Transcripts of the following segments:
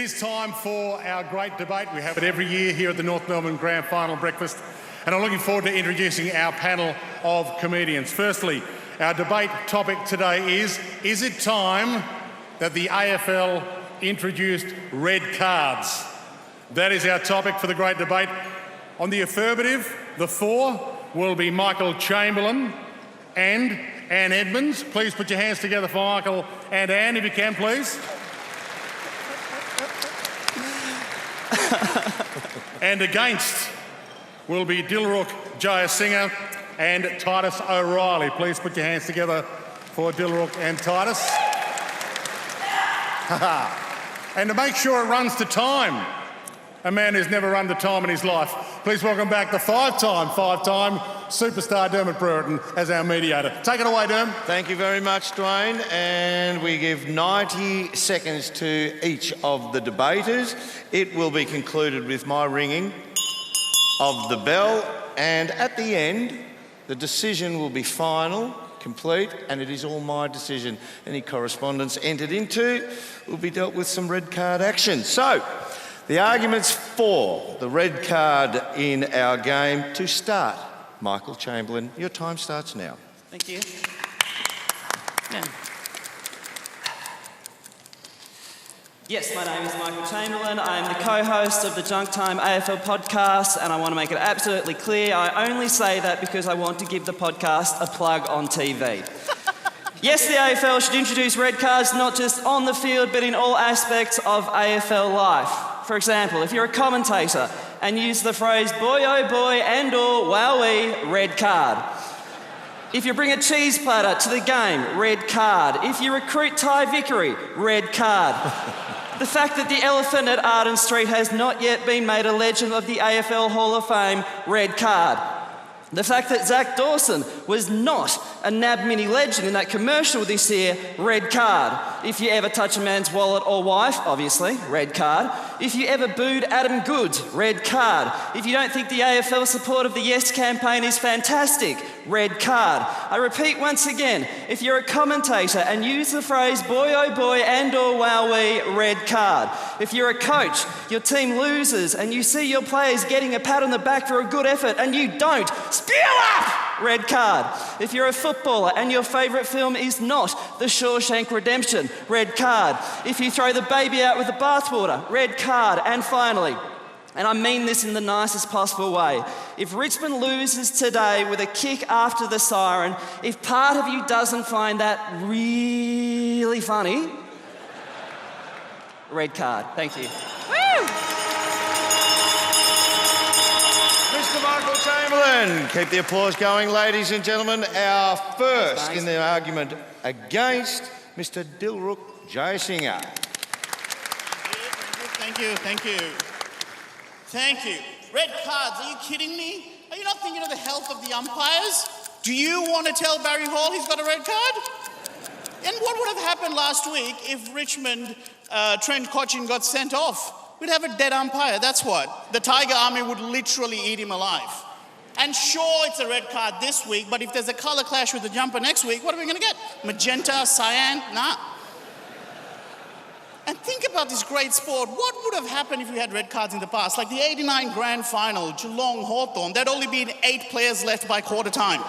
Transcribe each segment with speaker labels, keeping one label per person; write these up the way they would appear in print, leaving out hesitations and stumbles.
Speaker 1: is time for our great debate. We have it every year here at the North Melbourne Grand Final Breakfast, and I'm looking forward to introducing our panel of comedians. Firstly, our debate topic today is it time that the AFL introduced red cards? That is our topic for the great debate. On the affirmative, the four will be Michael Chamberlin and Anne Edmonds. Please put your hands together for Michael and Anne, if you can, please. And against will be Dilruk, Jayasinha and Titus OReilly. Please put your hands together for Dilruk and Titus. And to make sure it runs to time, a man who's never run to time in his life, please welcome back the five-time superstar Dermot Brereton as our mediator. Take it away, Derm.
Speaker 2: Thank you very much, Dwayne. And we give 90 seconds to each of the debaters. It will be concluded with my ringing of the bell. And at the end, the decision will be final, complete, and it is all my decision. Any correspondence entered into will be dealt with some red card action. So, the arguments for the red card in our game to start. Michael Chamberlin, your time starts now.
Speaker 3: Thank you. Yeah. Yes, my name is Michael Chamberlin. I'm the co-host of the Junk Time AFL podcast, and I want to make it absolutely clear, I only say that because I want to give the podcast a plug on TV. Yes, the AFL should introduce red cards not just on the field, but in all aspects of AFL life. For example, if you're a commentator and use the phrase boy oh boy and or wowee, red card. If you bring a cheese platter to the game, red card. If you recruit Ty Vickery, red card. The fact that the elephant at Arden Street has not yet been made a legend of the AFL Hall of Fame, red card. The fact that Zach Dawson was not a NAB mini legend in that commercial this year, red card. If you ever touch a man's wallet or wife, obviously, red card. If you ever booed Adam Goods, red card. If you don't think the AFL support of the Yes campaign is fantastic, red card. I repeat once again, if you're a commentator and use the phrase boy oh boy and or wowee, red card. If you're a coach, your team loses and you see your players getting a pat on the back for a good effort and you don't, spew up, red card. If you're a footballer and your favourite film is not The Shawshank Redemption, red card. If you throw the baby out with the bathwater, red card. And finally, and I mean this in the nicest possible way, if Richmond loses today with a kick after the siren, if part of you doesn't find that really funny, red card. Thank you. Woo!
Speaker 2: Mr. Michael Chamberlin, keep the applause going, ladies and gentlemen. Our first in the argument against Mr. Dilruk Jayasinha.
Speaker 4: Thank you. Red cards, are you kidding me? Are you not thinking of the health of the umpires? Do you want to tell Barry Hall he's got a red card? And what would have happened last week if Richmond, Trent Cotchin got sent off? We'd have a dead umpire, that's what. The Tiger Army would literally eat him alive. And sure, it's a red card this week, but if there's a colour clash with the jumper next week, what are we going to get? Magenta, cyan? Nah. And think about this great sport. What would have happened if we had red cards in the past? Like the 89 grand final, Geelong Hawthorn, there'd only been 8 players left by quarter time.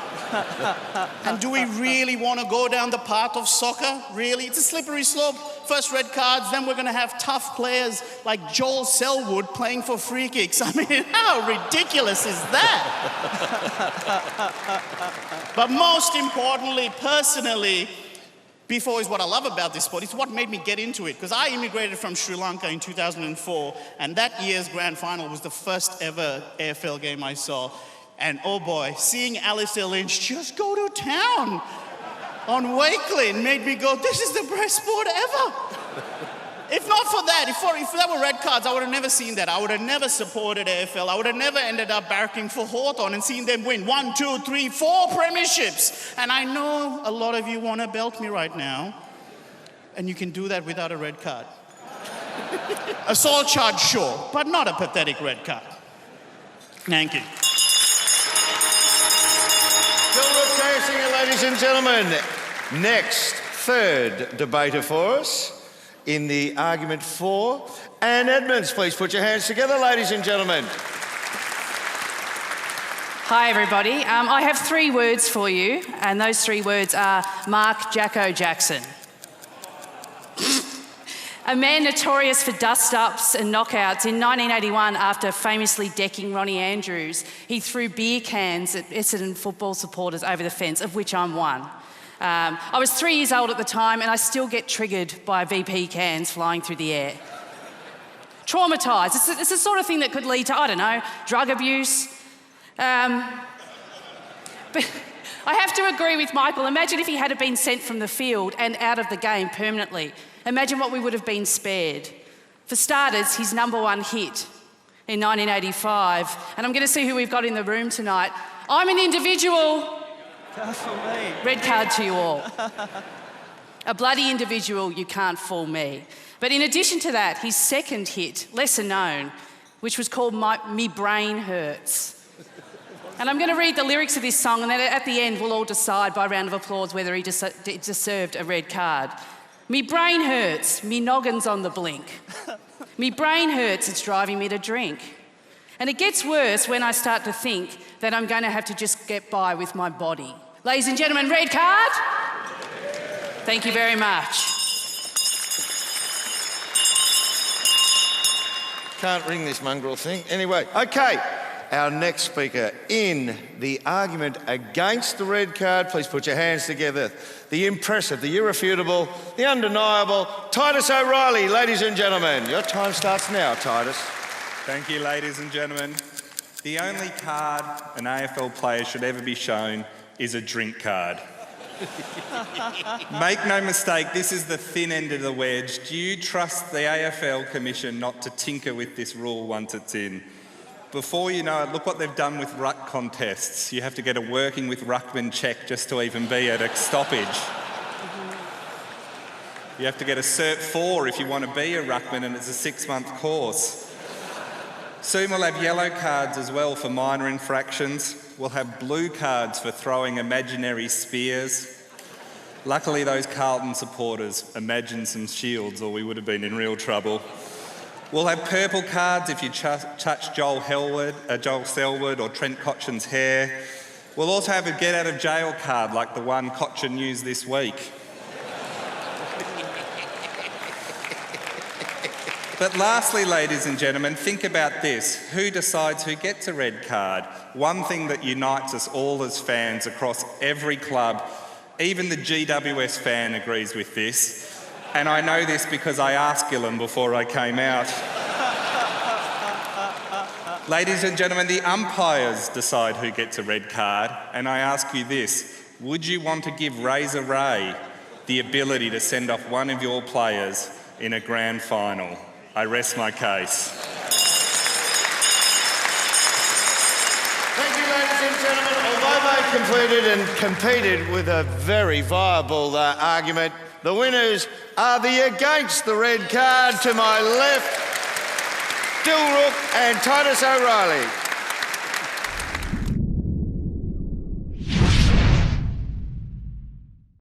Speaker 4: And do we really want to go down the path of soccer? Really? It's a slippery slope. First red cards, then we're going to have tough players like Joel Selwood playing for free kicks. I mean, how ridiculous is that? But most importantly, personally, before is what I love about this sport. It's what made me get into it, because I immigrated from Sri Lanka in 2004, and that year's grand final was the first ever AFL game I saw. And oh boy, seeing Alistair Lynch just go to town on Wakelin made me go, this is the best sport ever. If not for that, if that were red cards, I would have never seen that. I would have never supported AFL. I would have never ended up barracking for Hawthorn and seen them win 1, 2, 3, 4 premierships. And I know a lot of you want to belt me right now, and you can do that without a red card. Assault charge, sure, but not a pathetic red card. Thank you.
Speaker 2: Dilruk Jayasinha, ladies and gentlemen. Next, third debater for us in the argument for. And Edmonds, please put your hands together, ladies and gentlemen.
Speaker 5: Hi, everybody. I have 3 words for you, and those 3 words are Mark Jacko Jackson. A man notorious for dust-ups and knockouts, in 1981, after famously decking Ronnie Andrews, he threw beer cans at Essendon football supporters over the fence, of which I'm one. I was 3 years old at the time, and I still get triggered by VP cans flying through the air. Traumatised. It's the sort of thing that could lead to, I don't know, drug abuse. But I have to agree with Michael. Imagine if he had been sent from the field and out of the game permanently. Imagine what we would have been spared. For starters, his #1 hit in 1985. And I'm going to see who we've got in the room tonight. I'm an individual. Red card to you all. A bloody individual, you can't fool me. But in addition to that, his second hit, lesser known, which was called Me Brain Hurts. And I'm going to read the lyrics of this song, and then at the end we'll all decide by a round of applause whether he deserved a red card. Me brain hurts, me noggin's on the blink. Me brain hurts, it's driving me to drink. And it gets worse when I start to think that I'm going to have to just get by with my body. Ladies and gentlemen, red card? Thank you very much.
Speaker 2: Can't ring this mongrel thing. Anyway, okay. Our next speaker in the argument against the red card, please put your hands together. The impressive, the irrefutable, the undeniable, Titus OReilly, ladies and gentlemen. Your time starts now, Titus.
Speaker 6: Thank you, ladies and gentlemen. The only card an AFL player should ever be shown is a drink card. Make no mistake, this is the thin end of the wedge. Do you trust the AFL Commission not to tinker with this rule once it's in? Before you know it, look what they've done with ruck contests. You have to get a working with ruckman check just to even be at a stoppage. You have to get a Cert 4 if you want to be a ruckman, and it's a 6-month course. Soon we'll have yellow cards as well for minor infractions. We'll have blue cards for throwing imaginary spears. Luckily, those Carlton supporters imagined some shields, or we would have been in real trouble. We'll have purple cards if you touch Joel Selwood or Trent Cotchin's hair. We'll also have a get-out-of-jail card like the one Cotchin used this week. But lastly, ladies and gentlemen, think about this. Who decides who gets a red card? One thing that unites us all as fans across every club, even the GWS fan agrees with this. And I know this because I asked Gillan before I came out. Ladies and gentlemen, the umpires decide who gets a red card. And I ask you this, would you want to give Razor Ray the ability to send off one of your players in a grand final? I rest my case.
Speaker 2: Thank you, ladies and gentlemen. Although they completed and competed with a very viable argument, the winners are the against the red card. To my left, Dilruk and Titus OReilly.